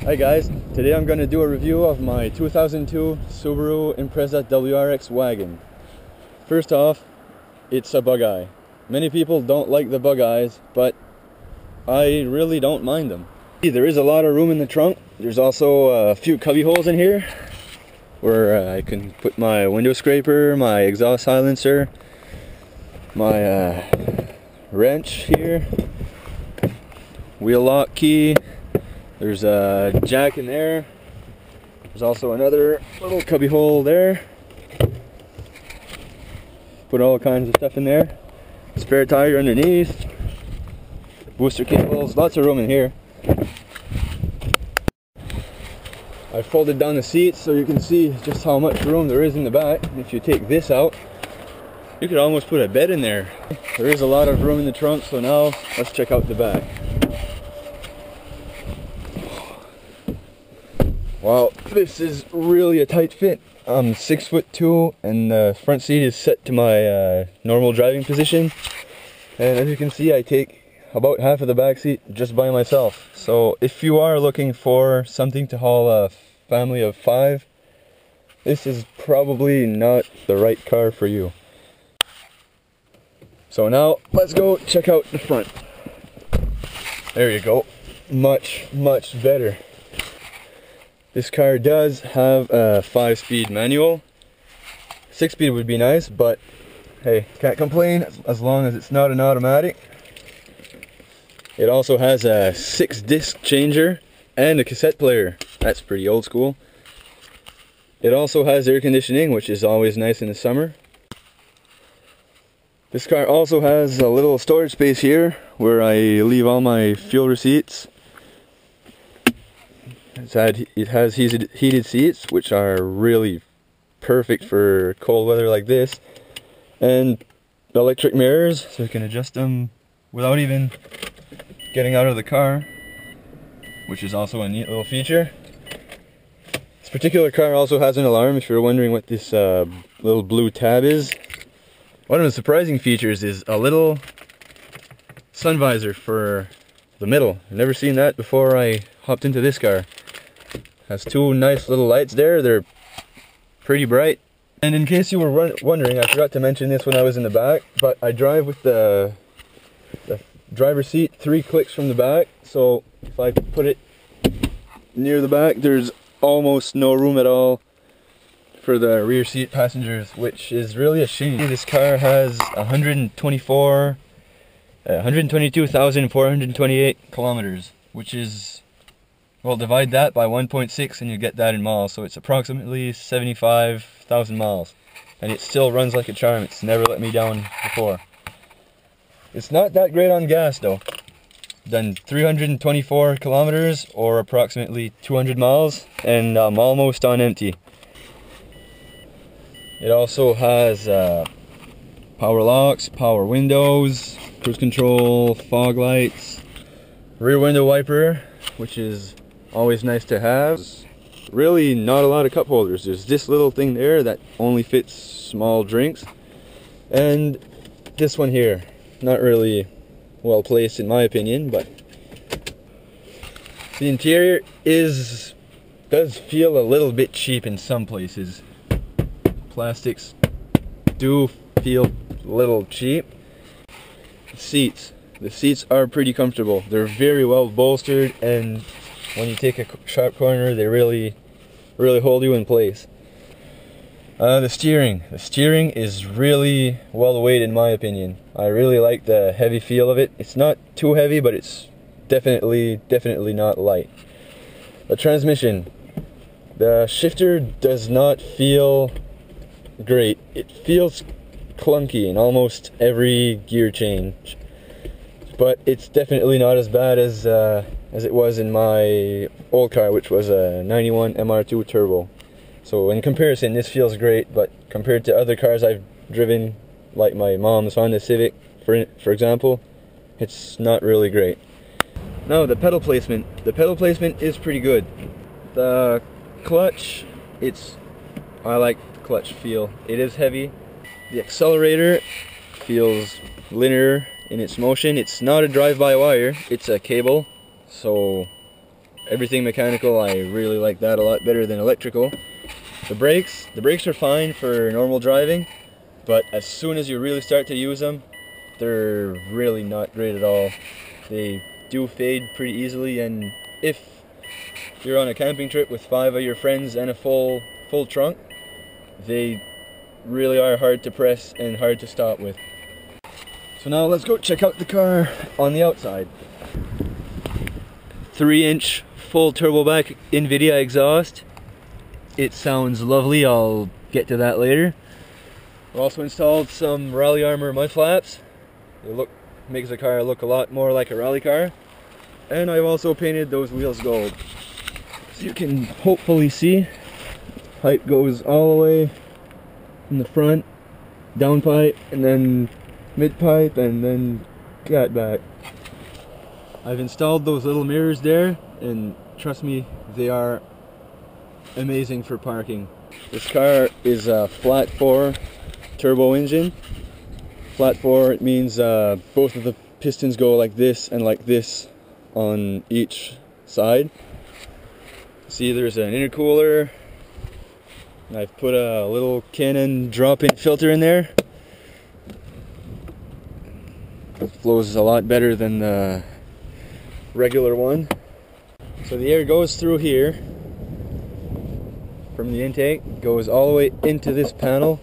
Hi guys, today I'm going to do a review of my 2002 Subaru Impreza WRX Wagon. First off, it's a bug eye. Many people don't like the bug eyes, but I really don't mind them. There is a lot of room in the trunk. There's also a few cubby holes in here where I can put my window scraper, my exhaust silencer, my wrench here, wheel lock key. There's a jack in there. There's also another little cubby hole there. Put all kinds of stuff in there. Spare tire underneath. Booster cables, lots of room in here. I folded down the seats so you can see just how much room there is in the back. And if you take this out, you could almost put a bed in there. There is a lot of room in the trunk, so now let's check out the back. Wow, this is really a tight fit. I'm 6'2" and the front seat is set to my normal driving position. And as you can see, I take about half of the back seat just by myself. So if you are looking for something to haul a family of 5, this is probably not the right car for you. So now let's go check out the front. There you go. Much better. This car does have a 5-speed manual. 6-speed would be nice, but hey, can't complain as long as it's not an automatic. It also has a 6-disc changer and a cassette player. That's pretty old school. It also has air conditioning, which is always nice in the summer. This car also has a little storage space here where I leave all my fuel receipts. It has heated seats, which are really perfect for cold weather like this, and electric mirrors, so you can adjust them without even getting out of the car, which is also a neat little feature. This particular car also has an alarm, if you're wondering what this little blue tab is. One of the surprising features is a little sun visor for the middle. I've never seen that before I hopped into this car. Has 2 nice little lights there. They're pretty bright. And in case you were wondering, I forgot to mention this when I was in the back, but I drive with the driver's seat 3 clicks from the back. So if I put it near the back, there's almost no room at all for the rear seat passengers, which is really a shame. This car has 122,428 kilometers, which is, well, divide that by 1.6 and you get that in miles, so it's approximately 75,000 miles. And it still runs like a charm. It's never let me down before. It's not that great on gas though. Done 324 kilometers or approximately 200 miles and I'm almost on empty. It also has power locks, power windows, cruise control, fog lights, rear window wiper, which is always nice to have. Really not a lot of cup holders. There's this little thing there that only fits small drinks, and this one here, not really well placed in my opinion, but the interior does feel a little bit cheap in some places. Plastics do feel a little cheap. The seats are pretty comfortable. They're very well bolstered, and when you take a sharp corner, they really hold you in place. The steering is really well weighed in my opinion. I really like the heavy feel of it. It's not too heavy, but it's definitely not light. The transmission, the shifter does not feel great. It feels clunky in almost every gear change, but it's definitely not as bad as it was in my old car, which was a 91 MR2 turbo. So in comparison, this feels great, but compared to other cars I've driven, like my mom's Honda Civic, for example, it's not really great. Now the pedal placement. The pedal placement is pretty good. The clutch, I like the clutch feel. It is heavy. The accelerator feels linear in its motion. It's not a drive-by-wire, it's a cable, so everything mechanical. I really like that a lot better than electrical. The brakes are fine for normal driving, but as soon as you really start to use them, they're really not great at all. They do fade pretty easily, and if you're on a camping trip with 5 of your friends and a full trunk, they really are hard to press and hard to stop with. So now let's go check out the car on the outside. 3-inch full turbo back NVIDIA exhaust. It sounds lovely. I'll get to that later. I've also installed some Rally Armor mud flaps. They makes the car look a lot more like a rally car. And I've also painted those wheels gold. So you can hopefully see, pipe goes all the way in the front, down pipe, and then mid pipe, and then cat back. I've installed those little mirrors there, and trust me, they are amazing for parking. This car is a flat 4 turbo engine. Flat 4, it means both of the pistons go like this and like this on each side. See, there's an intercooler. I've put a little Canon drop-in filter in there. It flows a lot better than the regular one. So the air goes through here from the intake, goes all the way into this panel,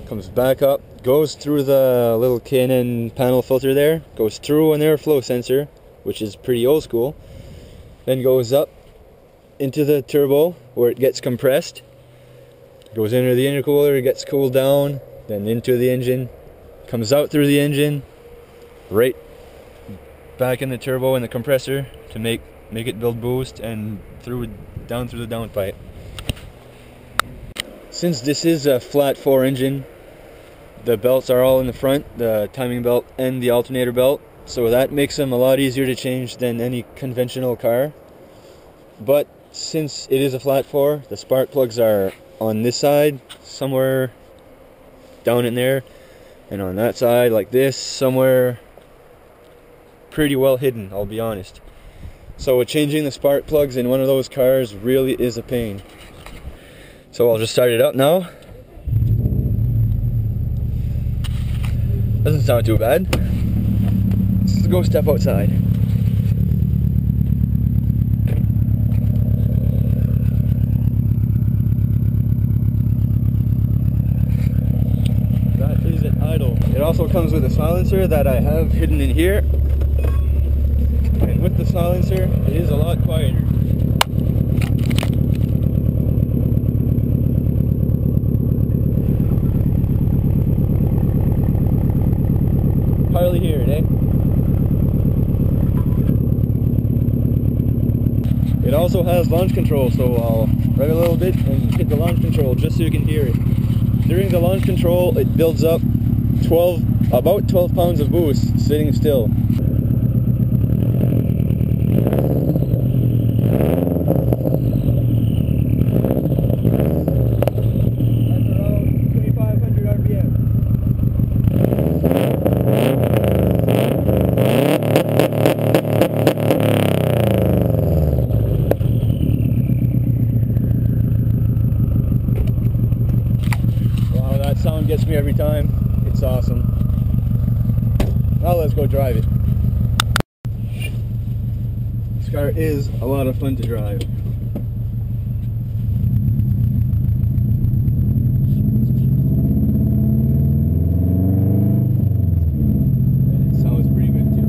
comes back up, goes through the little Canon panel filter there, goes through an airflow sensor, which is pretty old school, then goes up into the turbo where it gets compressed, goes into the intercooler, it gets cooled down, then into the engine, comes out through the engine, right back in the turbo and the compressor to make it build boost, and down through the downpipe. Since this is a flat 4 engine, the belts are all in the front, the timing belt and the alternator belt, so that makes them a lot easier to change than any conventional car. But since it is a flat 4, the spark plugs are on this side, somewhere down in there, and on that side like this, somewhere pretty well hidden, I'll be honest. So changing the spark plugs in one of those cars really is a pain. So I'll just start it up now. Doesn't sound too bad. Let's go step outside. That is at idle. It also comes with a silencer that I have hidden in here. And with the silencer, it is a lot quieter. Hardly hear it, eh? It also has launch control, so I'll rev it a little bit and hit the launch control just so you can hear it. During the launch control, it builds up about 12 pounds of boost sitting still. Sound gets me every time. It's awesome. Now let's go drive it. This car is a lot of fun to drive. And it sounds pretty good too.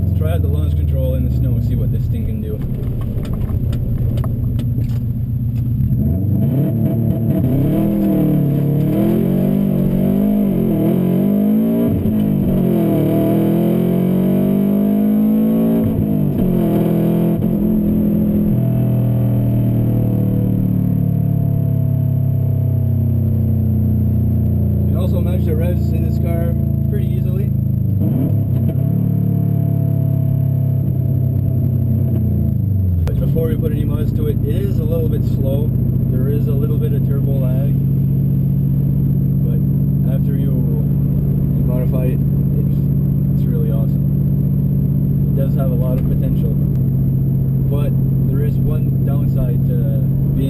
Let's try out the launch control in the snow and see what this thing can do.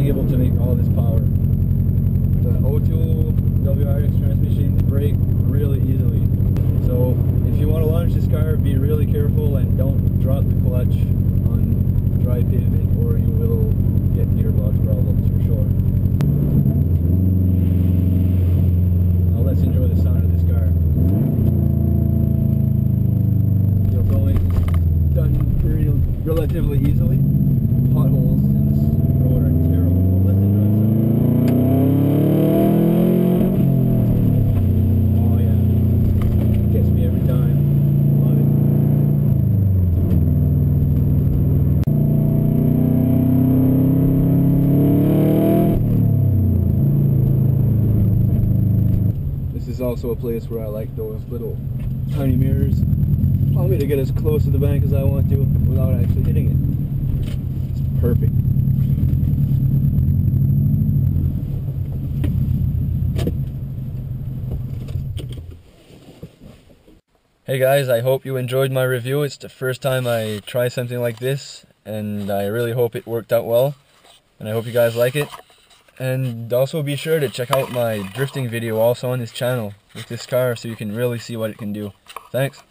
being able to make all this power. The O2 WRX transmissions brake really easily. So if you want to launch this car, be really careful and don't drop the clutch on dry pavement or you will get gearbox problems for sure. Now let's enjoy the sound of this car. It's only done relatively easily. Potholes in this road are terrible. Well, let's enjoy the sound. Oh yeah, gets me every time. Love it. This is also a place where I like those little tiny mirrors. Allow me to get as close to the bank as I want to without actually hitting it. It's perfect. Hey guys, I hope you enjoyed my review. It's the first time I try something like this, and I really hope it worked out well. And I hope you guys like it. And also be sure to check out my drifting video also on this channel with this car so you can really see what it can do. Thanks.